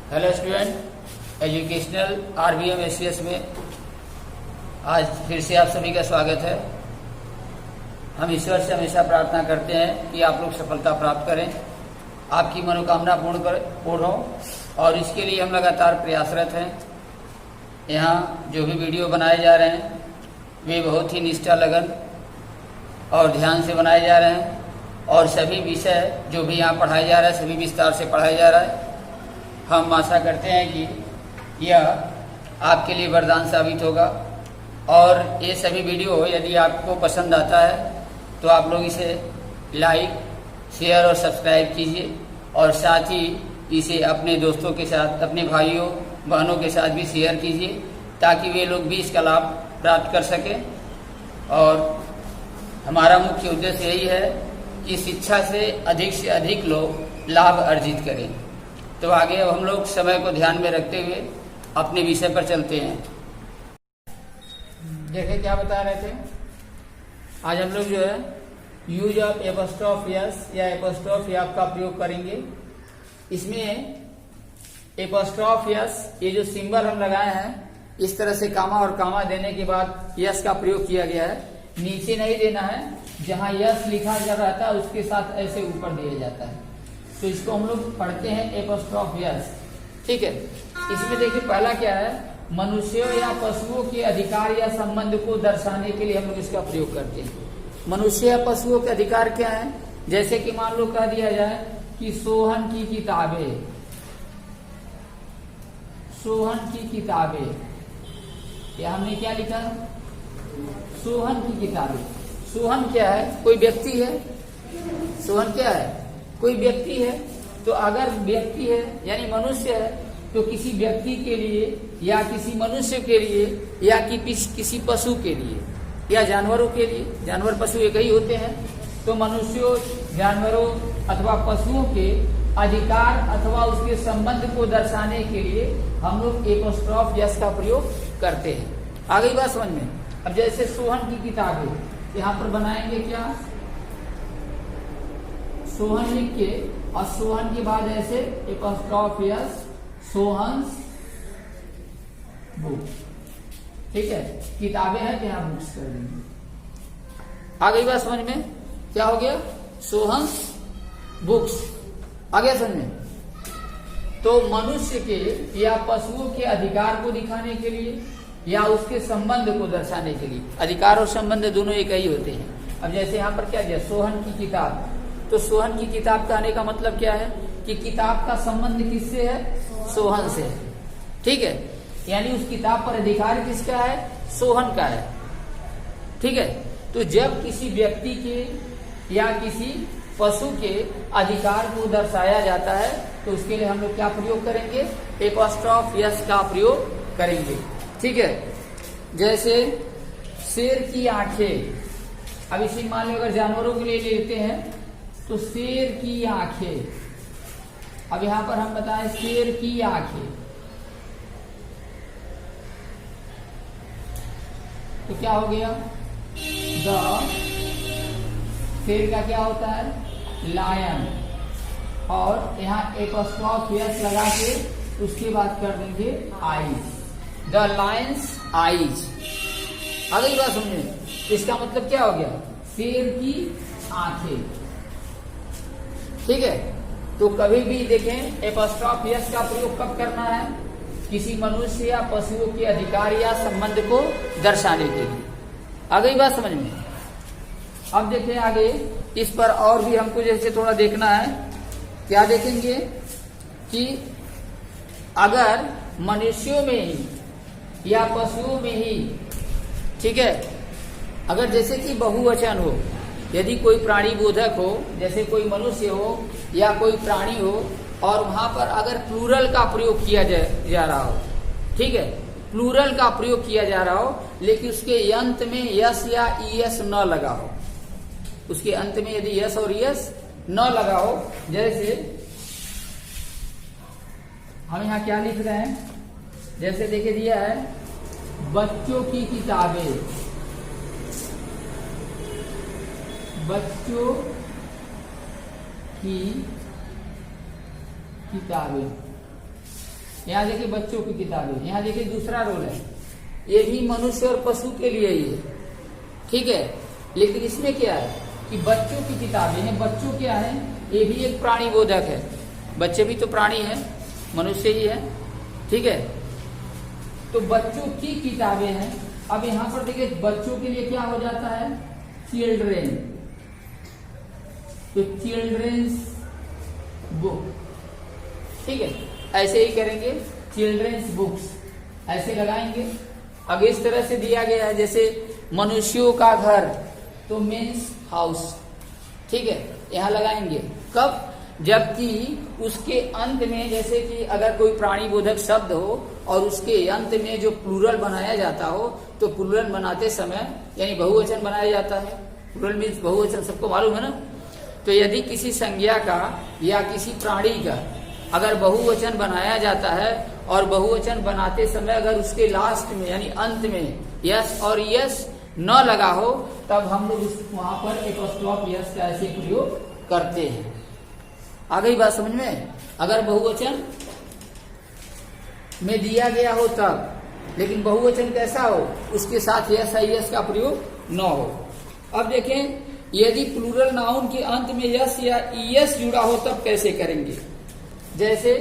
Hello student, educational RBM SCS में आज फिर से आप सभी का स्वागत है। हम ईश्वर से हमेशा प्रार्थना करते हैं कि आप लोग सफलता प्राप्त करें, आपकी मनोकामना पूर्ण हो और इसके लिए हम लगातार प्रयासरत हैं। यहाँ जो भी वीडियो बनाए जा रहे हैं वे बहुत ही निष्ठा, लगन और ध्यान से बनाए जा रहे हैं और सभी विषय जो भी यहाँ पढ़ाया जा रहा है सभी विस्तार से पढ़ाया जा रहा है। हम आशा करते हैं कि यह आपके लिए वरदान साबित होगा और ये सभी वीडियो यदि आपको पसंद आता है तो आप लोग इसे लाइक, शेयर और सब्सक्राइब कीजिए और साथ ही इसे अपने दोस्तों के साथ, अपने भाइयों बहनों के साथ भी शेयर कीजिए ताकि वे लोग भी इसका लाभ प्राप्त कर सकें। और हमारा मुख्य उद्देश्य यही है कि शिक्षा से अधिक लोग लाभ अर्जित करें। तो आगे अब हम लोग समय को ध्यान में रखते हुए अपने विषय पर चलते हैं। देखिए क्या बता रहे थे, आज हम लोग जो है यूज ऑफ एपोस्ट्रोफ यस या एपोस्ट्रोफ या का प्रयोग करेंगे। इसमें एपोस्ट्रोफ यस, ये जो सिंबल हम लगाए हैं इस तरह से कामा और कामा देने के बाद यस का प्रयोग किया गया है। नीचे नहीं देना है, जहां यस लिखा जा रहता है उसके साथ ऐसे ऊपर दिया जाता है। तो इसको हम लोग पढ़ते हैं एपोस्ट्रोफ यस। ठीक है, इसमें देखिए पहला क्या है, मनुष्यों या पशुओं के अधिकार या संबंध को दर्शाने के लिए हम लोग इसका प्रयोग करते हैं। मनुष्य या पशुओं के अधिकार क्या है, जैसे कि मान लो कह दिया जाए कि सोहन की किताबें, सोहन की किताबें, या हमने क्या लिखा, सोहन की किताबें। सोहन क्या है, कोई व्यक्ति है। सोहन क्या है, कोई व्यक्ति है। तो अगर व्यक्ति है यानी मनुष्य है तो किसी व्यक्ति के लिए या किसी मनुष्य के लिए या किसी पशु के लिए या जानवरों के लिए, जानवर पशु एक ही होते हैं, तो मनुष्यों, जानवरों अथवा पशुओं के अधिकार अथवा उसके संबंध को दर्शाने के लिए हम लोग एपोस्ट्रोफ यस का प्रयोग करते हैं। आ गई बात समझ में। अब जैसे सोहन की किताबें, यहाँ पर बनाएंगे क्या, सोहन लिख के और सोहन के बाद ऐसे एपोस्ट्रोफ यस, सोहन्स बुक। ठीक है, किताबें हैं तो यहाँ बुक्स कर देंगे। आ गई बात समझ में, क्या हो गया, सोहन्स बुक्स। आ गया समझ में। तो मनुष्य के या पशुओं के अधिकार को दिखाने के लिए या उसके संबंध को दर्शाने के लिए, अधिकार और संबंध दोनों एक ही होते हैं। अब जैसे यहाँ पर क्या दिया, सोहन की किताब, तो सोहन की किताब कहने का मतलब क्या है कि किताब का संबंध किससे है, सोहन से है। ठीक है, यानी उस किताब पर अधिकार किसका है, सोहन का है। ठीक है, तो जब किसी व्यक्ति के या किसी पशु के अधिकार को दर्शाया जाता है तो उसके लिए हम लोग क्या प्रयोग करेंगे, एपोस्ट्रोफ यस का प्रयोग करेंगे। ठीक है, जैसे शेर की आंखें। अब इसी मान लो अगर जानवरों के लिए लेते हैं तो शेर की आंखें। अब यहां पर हम बताएं शेर की आंखें, तो क्या हो गया, द, शेर का क्या होता है, लायन, और यहाँ एपोस्ट्रोफ यस लगा के उसके बाद कर देंगे आईज, द लायंस आईज। आ गई बात समझे। इसका मतलब क्या हो गया, शेर की आंखें। ठीक है, तो कभी भी देखें एपोस्ट्रोफ यस का प्रयोग कब करना है, किसी मनुष्य या पशुओं के अधिकार या संबंध को दर्शाने के लिए। आ गई बात समझ में। अब देखें आगे, इस पर और भी हमको जैसे थोड़ा देखना है। क्या देखेंगे कि अगर मनुष्यों में ही या पशुओं में ही, ठीक है, अगर जैसे कि बहुवचन हो, यदि कोई प्राणी बोधक हो, जैसे कोई मनुष्य हो या कोई प्राणी हो, और वहां पर अगर प्लूरल का प्रयोग किया जा रहा हो, ठीक है, प्लूरल का प्रयोग किया जा रहा हो, लेकिन उसके अंत में यस या ईएस न लगा हो, उसके अंत में यदि यस और ईएस न लगा हो, जैसे हम यहाँ क्या लिख रहे हैं, जैसे देखिए दिया है बच्चों की किताबें, बच्चों की किताबें। यहाँ देखिए बच्चों की किताबें, यहाँ देखिए दूसरा रोल है, ये भी मनुष्य और पशु के लिए ही है, ठीक है। लेकिन इसमें क्या है कि बच्चों की किताबें हैं, बच्चों क्या है, ये भी एक प्राणी बोधक है, बच्चे भी तो प्राणी है, मनुष्य ही है, ठीक है। तो बच्चों की किताबें हैं। अब यहाँ पर देखिए बच्चों के लिए क्या हो जाता है, चिल्ड्रेन, तो चिल्ड्रेन्स बुक, ठीक है, ऐसे ही करेंगे, चिल्ड्रेन्स बुक्स ऐसे लगाएंगे। अब इस तरह से दिया गया है जैसे मनुष्यों का घर, तो मीन्स हाउस, ठीक है, यहाँ लगाएंगे। कब, जबकि उसके अंत में जैसे कि अगर कोई प्राणी बोधक शब्द हो और उसके अंत में जो प्लूरल बनाया जाता हो, तो प्लूरल बनाते समय यानी बहुवचन बनाया जाता है, प्लूरल मीन्स बहुवचन, सबको मालूम है ना। तो यदि किसी संज्ञा का या किसी प्राणी का अगर बहुवचन बनाया जाता है और बहुवचन बनाते समय अगर उसके लास्ट में यानी अंत में यस और यस न लगा हो, तब हम लोग वहां पर एपोस्ट्रोफ यस का ऐसे प्रयोग करते हैं। आ गई बात समझ में। अगर बहुवचन में दिया गया हो तब, लेकिन बहुवचन कैसा हो, उसके साथ यस या यस का प्रयोग न हो। अब देखें, यदि प्लूरल नाउन के अंत में यस या ईएस जुड़ा हो तब कैसे करेंगे। जैसे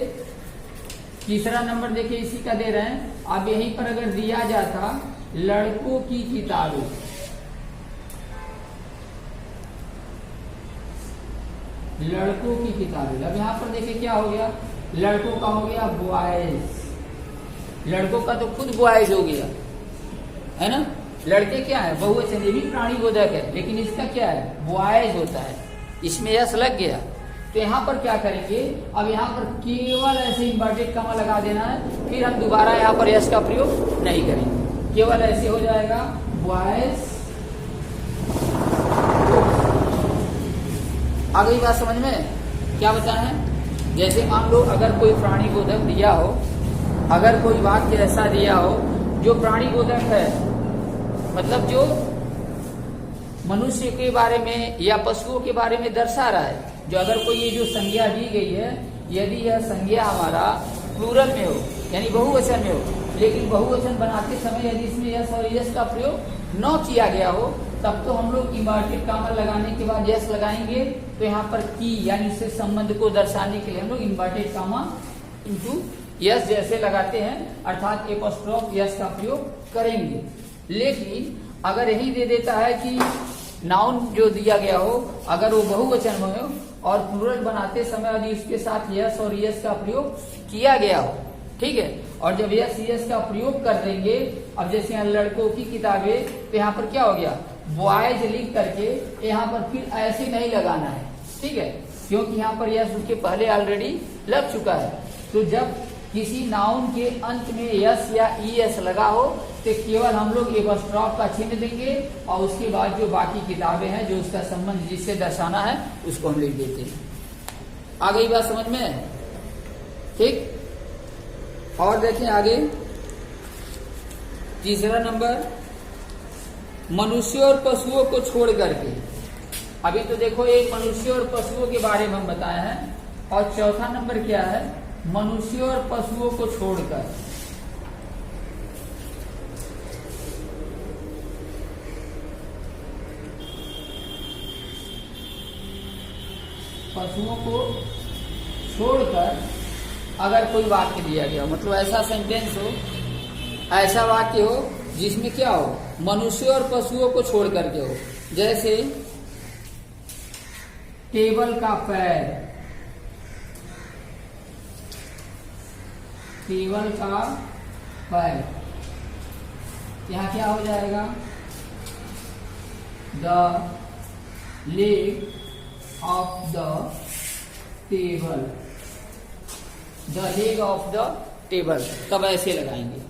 तीसरा नंबर देखिए इसी का दे रहे हैं। अब यहीं पर अगर दिया जाता लड़कों की किताबें, लड़कों की किताबें, अब यहाँ पर देखिए क्या हो गया, लड़कों का हो गया बॉयज, लड़कों का तो खुद बॉयज हो गया, है ना। लड़के क्या है, बहुवचन, ये भी प्राणी बोधक है, लेकिन इसका क्या है, बॉयज होता है, इसमें यस लग गया। तो यहाँ पर क्या करेंगे, अब यहाँ पर केवल ऐसे इन्वर्टेड कॉमा लगा देना है, फिर हम दोबारा यहाँ पर यस का प्रयोग नहीं करेंगे, केवल ऐसे हो जाएगा बॉयज। आ गई बात समझ में। क्या बताना है, जैसे मान लो अगर कोई प्राणी बोधक दिया हो, अगर कोई वाक्य ऐसा दिया हो जो प्राणी बोधक है, मतलब जो मनुष्य के बारे में या पशुओं के बारे में दर्शा रहा है, जो अगर कोई ये जो संज्ञा दी गई है, यदि यह संज्ञा हमारा प्लूरल में हो यानी बहुवचन में हो, लेकिन बहुवचन बनाते समय यदि इसमें यस और यस का प्रयोग न किया गया हो, तब तो हम लोग इन्वर्टेड कॉमा लगाने के बाद यस लगाएंगे। तो यहाँ पर की यानी इससे संबंध को दर्शाने के लिए हम लोग इन्वर्टेड कॉमा इनटू यस जैसे लगाते हैं, अर्थात एपोस्ट्रोफ यस का प्रयोग करेंगे। लेकिन अगर यही दे देता है कि नाउन जो दिया गया हो अगर वो बहुवचन में हो और प्लूरल बनाते समय यदि इसके साथ यस और यस का प्रयोग किया गया हो, ठीक है, और जब यस यस का प्रयोग कर देंगे, अब जैसे यहाँ लड़कों की किताबें, तो यहाँ पर क्या हो गया, बॉयज लिख करके यहाँ पर फिर ऐसे नहीं लगाना है, ठीक है, क्योंकि यहाँ पर यस उसके पहले ऑलरेडी लग चुका है। तो जब किसी नाउन के अंत में यस या ईएस लगा हो तो केवल हम लोग एपोस्ट्रोफ का चिन्ह देंगे और उसके बाद जो बाकी किताबें हैं जो उसका संबंध जिससे दर्शाना है उसको हम लिख देते हैं। आ गई बात समझ में, ठीक। और देखें आगे तीसरा नंबर, मनुष्य और पशुओं को छोड़ करके। अभी तो देखो एक मनुष्य और पशुओं के बारे में हम बताए हैं, और चौथा नंबर क्या है, मनुष्य और पशुओं को छोड़कर। पशुओं को छोड़कर अगर कोई वाक्य दिया गया, मतलब ऐसा सेंटेंस हो, ऐसा वाक्य हो जिसमें क्या हो, मनुष्य और पशुओं को छोड़ करके हो। जैसे टेबल का पैर, टेबल का पैर, यहां क्या हो जाएगा, the leg of the table, the leg of the table, तब ऐसे लगाएंगे।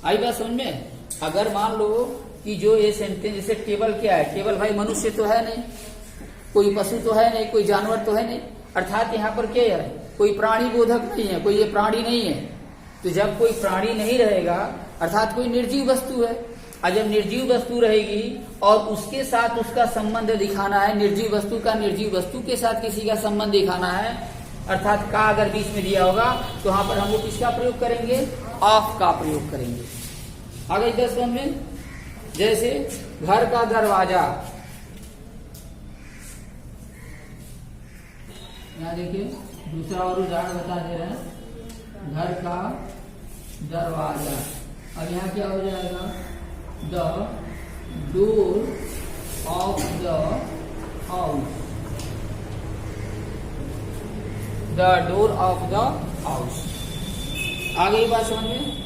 आई बात समझ में। अगर मान लो कि जो ये सेंटेंस, जैसे टेबल क्या है, टेबल भाई मनुष्य तो है नहीं, कोई पशु तो है नहीं, कोई जानवर तो है नहीं, अर्थात यहाँ पर क्या है, कोई प्राणी बोधक नहीं है, कोई ये प्राणी नहीं है। तो जब कोई प्राणी नहीं रहेगा अर्थात कोई निर्जीव वस्तु है, और जब निर्जीव वस्तु रहेगी और उसके साथ उसका संबंध दिखाना है, निर्जीव वस्तु का निर्जीव वस्तु के साथ किसी का संबंध दिखाना है, अर्थात का अगर बीच में दिया होगा तो वहां पर हम लोग किसका प्रयोग करेंगे, ऑफ का प्रयोग करेंगे। आगे 10 में जैसे घर का दरवाजा, यहाँ देखिए दूसरा और उदाहरण बता दे रहे हैं, घर का दरवाजा। अब यहाँ क्या हो जाएगा, the door of the house, the door of the house. आ गई बात समझ में?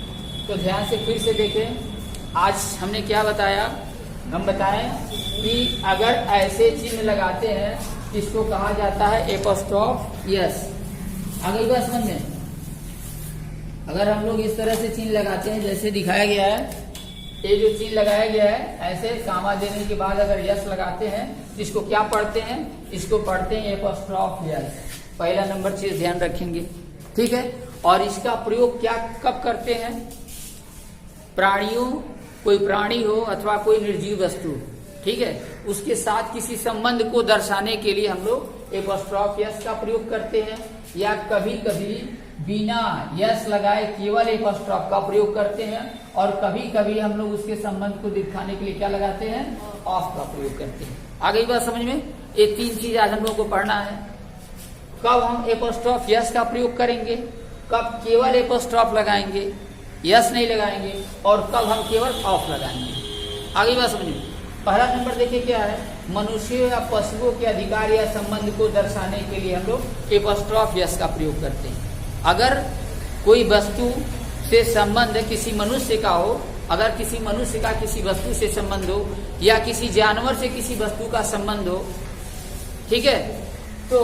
तो ध्यान से फिर से देखें, आज हमने क्या बताया, हम बताएं कि अगर ऐसे चिन्ह लगाते हैं इसको कहा जाता है एपोस्ट्रोफ यस। आ गई बात समझ में? अगर हम लोग इस तरह से चिन्ह लगाते हैं जैसे दिखाया गया है, ये जो चिन्ह लगाया गया है ऐसे कामा देने के बाद अगर यस लगाते हैं इसको क्या पढ़ते हैं, इसको पढ़ते हैं एपोस्ट्रोफ यस। पहला नंबर चीज ध्यान रखेंगे, ठीक है। और इसका प्रयोग क्या कब करते हैं, प्राणियों, कोई प्राणी हो अथवा कोई निर्जीव वस्तु, ठीक है, उसके साथ किसी संबंध को दर्शाने के लिए हम लोग एपोस्ट्रोफ यस का प्रयोग करते हैं, या कभी कभी बिना यस लगाए केवल एपोस्ट्रोफ का प्रयोग करते हैं, और कभी कभी हम लोग उसके संबंध को दिखाने के लिए क्या लगाते हैं, ऑफ का प्रयोग करते हैं। आ गई बात समझ में? ये 3 चीज आज हम लोग को पढ़ना है। कब हम एपोस्ट्रोफ यस का प्रयोग करेंगे, कब केवल एपोस्ट्रोफ लगाएंगे, यस नहीं लगाएंगे, और कब हम केवल ऑफ लगाएंगे। आगे बात समझिए। पहला नंबर देखिए क्या है, मनुष्यों या पशुओं के अधिकार या संबंध को दर्शाने के लिए हम लोग एपोस्ट्रोफ यस का प्रयोग करते हैं। अगर कोई वस्तु से संबंध किसी मनुष्य का हो, अगर किसी मनुष्य का किसी वस्तु से संबंध हो, या किसी जानवर से किसी वस्तु का संबंध हो, ठीक है, तो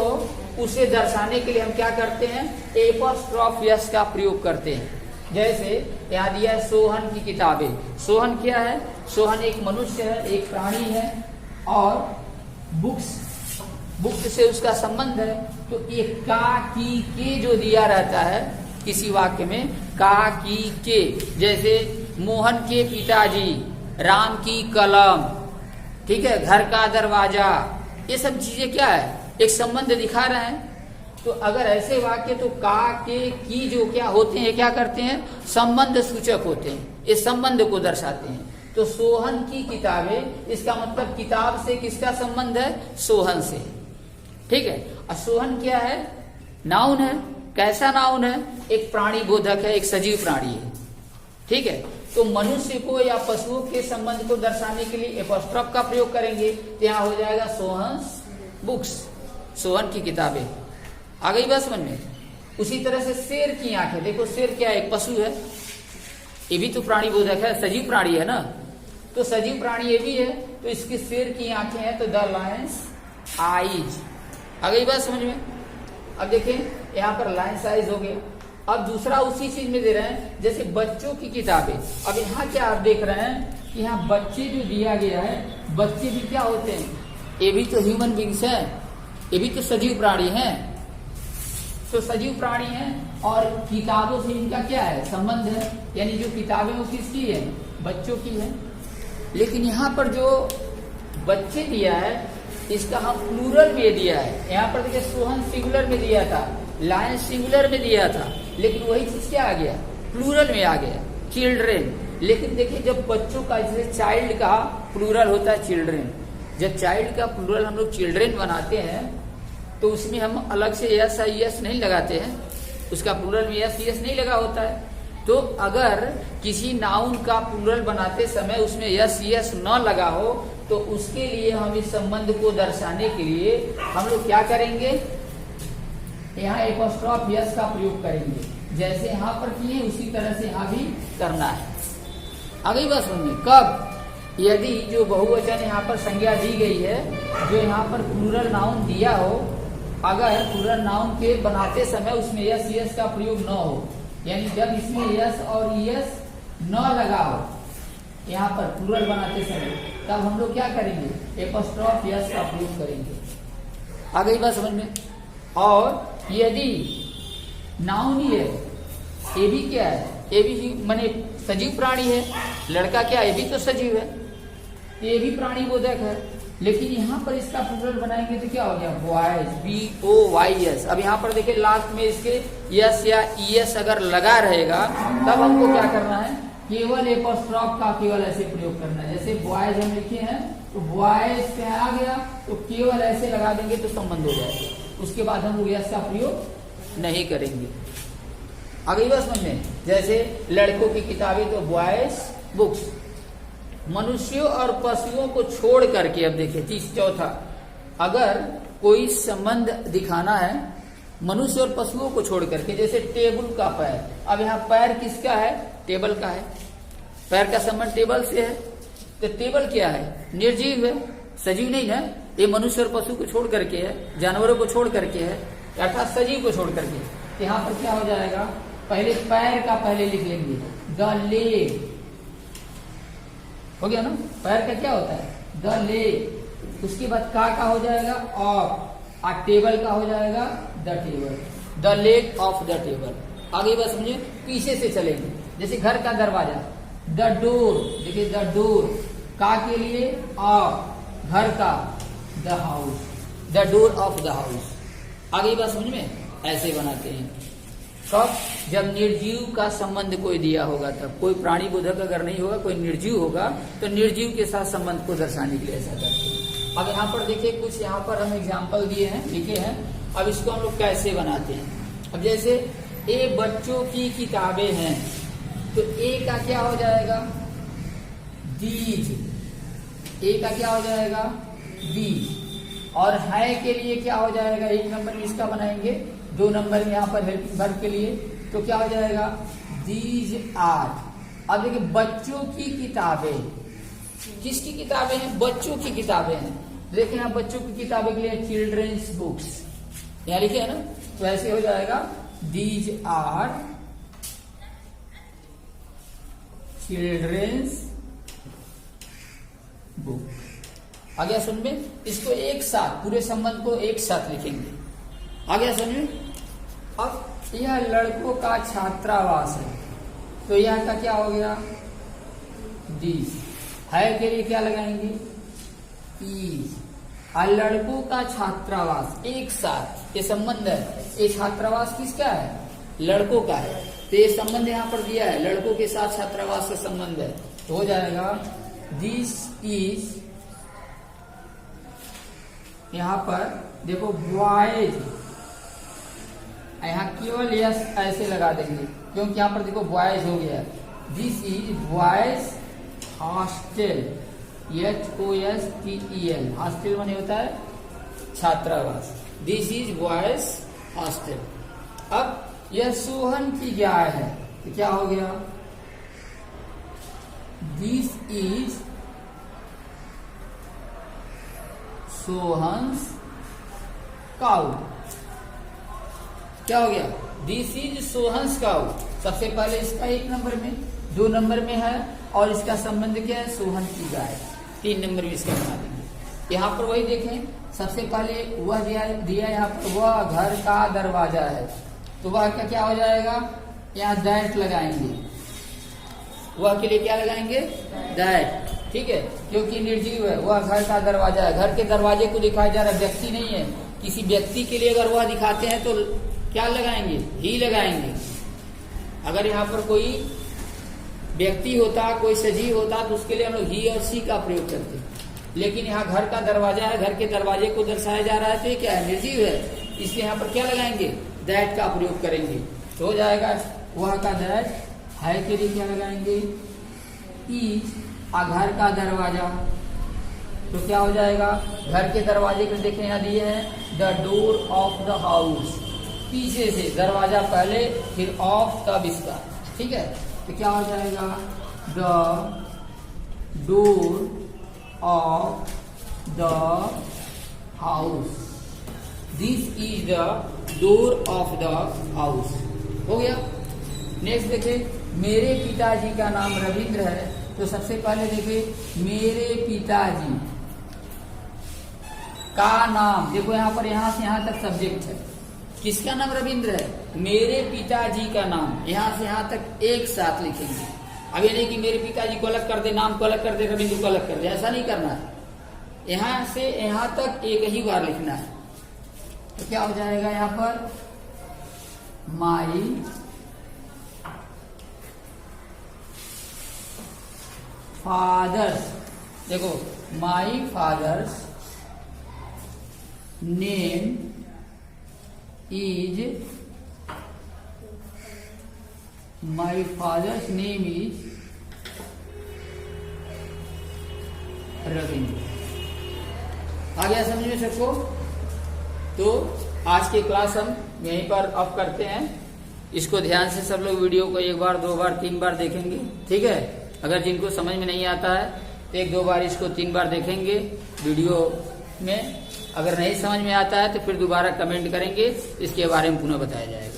उसे दर्शाने के लिए हम क्या करते हैं, एपोस्ट्रोफ यस का प्रयोग करते हैं। जैसे यहाँ दिया है सोहन की किताबें। सोहन क्या है, सोहन एक मनुष्य है, एक प्राणी है, और बुक्स से उसका संबंध है। तो ये का की के जो दिया रहता है किसी वाक्य में, का की के, जैसे मोहन के पिताजी, राम की कलम, ठीक है, घर का दरवाजा, ये सब चीजें क्या है, एक संबंध दिखा रहे हैं। तो अगर ऐसे वाक्य तो का के की जो क्या होते हैं, क्या करते हैं, संबंध सूचक होते हैं, इस संबंध को दर्शाते हैं। तो सोहन की किताबें, इसका मतलब किताब से किसका संबंध है, सोहन से, ठीक है। और सोहन क्या है, नाउन है। कैसा नाउन है, एक प्राणी बोधक है, एक सजीव प्राणी है, ठीक है। तो मनुष्य को या पशुओं के संबंध को दर्शाने के लिए एपोस्ट्रोफ का प्रयोग करेंगे, तो यहाँ हो जाएगा सोहन्स बुक्स, सोहन की किताबें। आ गई बात समझ में? उसी तरह से शेर की आंखें, देखो शेर क्या है, एक पशु है, ये भी तो प्राणी बोधक है, सजीव प्राणी है ना, तो सजीव प्राणी ये भी है, तो इसकी शेर की आंखें हैं, तो द लायंस आईज। आ गई बात समझ में? अब देखें यहाँ पर लायंस आईज हो गया। अब दूसरा उसी चीज में दे रहे हैं, जैसे बच्चों की किताबें। अब यहाँ क्या आप देख रहे हैं कि यहाँ बच्चे जो दिया गया है, बच्चे भी क्या होते हैं, ये भी तो ह्यूमन बींग्स है, ये भी तो सजीव प्राणी हैं। तो सजीव प्राणी हैं और किताबों से इनका क्या है, संबंध है, यानी जो किताबें वो किसकी है, बच्चों की है। लेकिन यहाँ पर जो बच्चे दिया है इसका हम प्लूरल में दिया है। यहाँ पर देखिए सोहन सिंगुलर में दिया था, लायन सिंगुलर में दिया था, लेकिन वही चीज क्या आ गया, प्लूरल में आ गया, चिल्ड्रेन। लेकिन देखिए जब बच्चों का, जैसे चाइल्ड का प्लूरल होता है चिल्ड्रेन, जब चाइल्ड का प्लूरल हम लोग चिल्ड्रेन बनाते हैं तो उसमें हम अलग से यस यस नहीं लगाते हैं, उसका प्लूरल में यस यस नहीं लगा होता है। तो अगर किसी नाउन का प्लूरल बनाते समय उसमें यस यस न लगा हो तो उसके लिए हम इस संबंध को दर्शाने के लिए हम लोग क्या करेंगे, यहाँ एपोस्ट्रोफ यस का प्रयोग करेंगे। जैसे यहाँ पर किए उसी तरह से यहाँ भी करना है। आगे बस सुनिए, कब, यदि जो बहुवचन यहाँ पर संज्ञा दी गई है, जो यहाँ पर प्लूरल नाउन दिया हो, अगर प्लूरल नाउन के बनाते समय उसमें यस यस का प्रयोग न हो, यानी जब इसमें यस और यस न लगा हो यहाँ पर प्लूरल बनाते समय, तब हम लोग क्या करेंगे, एपोस्ट्रोफ यस का प्रयोग करेंगे। आ गई बात समझ में? और यदि नाउन ही है, ये भी क्या है, ये भी माने सजीव प्राणी है, लड़का क्या, ये भी तो सजीव है, ये भी प्राणी बोधक है, लेकिन यहाँ पर इसका प्लूरल बनाएंगे तो क्या हो गया, बॉयज, BOYS। अब यहाँ पर देखिए लास्ट में इसके यस या ES अगर लगा रहेगा तब हमको क्या करना है, केवल एपोस्ट्रोफ का केवल ऐसे प्रयोग करना है। जैसे बॉयज हम लिखे हैं तो बॉयज पे आ गया तो केवल ऐसे लगा देंगे तो संबंध हो जाएगा, उसके बाद हम यस का प्रयोग नहीं करेंगे। आ गई बात समझ में। जैसे लड़कों की किताबें तो बॉयज बुक्स। मनुष्यों और पशुओं को छोड़ करके, अब देखिए चौथा, अगर कोई संबंध दिखाना है मनुष्य और पशुओं को छोड़ करके, जैसे टेबल का पैर। अब यहाँ पैर किसका है, टेबल का है। पैर का संबंध टेबल से है, तो टेबल क्या है, निर्जीव है, सजीव नहीं ना। ये मनुष्य और पशु को छोड़ करके है, जानवरों को छोड़ करके है, अर्थात सजीव को छोड़ करके। यहाँ पर क्या हो जाएगा, पहले पैर का पहले लिख लेंगे, द लेग, हो गया ना। पैर का क्या होता है, द लेग। उसके बाद का हो जाएगा ऑफ, और टेबल का हो जाएगा the table, the leg of the table. आगे बात समझे, पीछे से चलेंगे। जैसे घर का दरवाजा, द डोर, देखिए द डोर, का के लिए ऑफ, घर का the house, the door of the house. आगे बात समझ में, ऐसे बनाते हैं। कब, जब निर्जीव का संबंध कोई दिया होगा तब। कोई प्राणी बोधक अगर नहीं होगा, कोई निर्जीव होगा तो निर्जीव के साथ संबंध को दर्शाने के लिए ऐसा करते हैं। अब यहाँ पर देखिए कुछ यहाँ पर हम एग्जाम्पल दिए हैं, लिखे हैं। अब इसको हम लोग कैसे बनाते हैं। अब जैसे ए बच्चों की किताबें हैं, तो ए का क्या हो जाएगा, दीज। ए का क्या हो जाएगा, दीज। और है के लिए क्या हो जाएगा, 1 नंबर में इसका बनाएंगे, 2 नंबर में यहाँ पर हेल्पिंग वर्ब के लिए तो क्या हो जाएगा, दीज आर। अब देखिए बच्चों की किताबें, किसकी किताबें हैं, बच्चों की किताबें हैं। देखिए यहाँ बच्चों की किताबें के लिए चिल्ड्रंस बुक्स, यहाँ लिखे है ना, तो ऐसे हो जाएगा दीज आर चिल्ड्रंस बुक। आ गया समझ में। इसको एक साथ, पूरे संबंध को एक साथ लिखेंगे। आ गया समझ में। अब यह लड़कों का छात्रावास है, तो यह का क्या हो गया, दिस। है के लिए क्या लगाएंगे, इज। और लड़कों का छात्रावास, एक साथ, ये संबंध है। ये छात्रावास किसका है, लड़कों का है, तो ये संबंध यहाँ पर दिया है, लड़कों के साथ छात्रावास का संबंध है। तो हो जाएगा दिस इज, यहाँ पर देखो बॉयज, यहाँ केवल यस ऐसे लगा देंगे क्योंकि यहाँ पर देखो बॉयज हो गया। This is boys hostel, HOSTEL, hostel माने होता है छात्रावास। This is boys hostel. अब यह सोहन की गाय है, तो क्या हो गया, दिस इज सोहन्स काउ। क्या हो गया, दिस इज सोहन्स काउ। सबसे पहले इसका 1 नंबर में, 2 नंबर में है, और इसका संबंध क्या है, सोहन की गाय। 3 नंबर में इसका बना देंगे। यहाँ पर वही देखें, सबसे पहले वह दिया यहाँ पर, वह घर का दरवाजा है, तो वह का क्या हो जाएगा, यहाँ दैट लगाएंगे। वह के लिए क्या लगाएंगे, दैट, ठीक है, क्योंकि निर्जीव है। वह घर का दरवाजा है, घर के दरवाजे को दिखाया जा रहा, व्यक्ति नहीं है। किसी व्यक्ति के लिए अगर वह दिखाते हैं तो क्या लगाएंगे, ही लगाएंगे। अगर यहाँ पर कोई व्यक्ति होता, कोई सजीव होता, तो उसके लिए हम लोग ही और सी का प्रयोग करते हैं। लेकिन यहाँ घर का दरवाजा है, घर के दरवाजे को दर्शाया जा रहा है, तो ये क्या है, निर्जीव है, इसलिए यहाँ पर क्या लगाएंगे, दैट का प्रयोग करेंगे। तो हो जाएगा वह का दैट। है के लिए क्या लगाएंगे, इज। घर का दरवाजा, तो क्या हो जाएगा, घर के दरवाजे को देखें यहाँ दिए हैं, the door of the house. पीछे से दरवाजा पहले, फिर ऑफ, तब इसका, ठीक है। तो क्या हो जाएगा, the door of the house. This is the door of the house. हो गया। नेक्स्ट देखिए, मेरे पिताजी का नाम रविंद्र है, तो सबसे पहले देखिए मेरे पिताजी का नाम, देखो यहाँ पर यहाँ से यहाँ तक सब्जेक्ट है। किसका नाम रविंद्र है, मेरे पिताजी का नाम, यहाँ से यहाँ तक एक साथ लिखेंगे। अब ये नहीं कि मेरे पिताजी को अलग कर दे, नाम को अलग कर दे, रविंद्र को अलग कर दे, ऐसा नहीं करना है। यहां से यहां तक एक ही बार लिखना है। तो क्या हो जाएगा यहां पर, माई फादर्स, देखो my father's name is, my father's name is Ravindra. आ गया समझ में सबको? तो आज की क्लास हम यहीं पर ऑफ करते हैं। इसको ध्यान से सब लोग वीडियो को 1 बार 2 बार 3 बार देखेंगे, ठीक है। अगर जिनको समझ में नहीं आता है तो 1-2 बार इसको 3 बार देखेंगे वीडियो में। अगर नहीं समझ में आता है तो फिर दोबारा कमेंट करेंगे, इसके बारे में पुनः बताया जाएगा।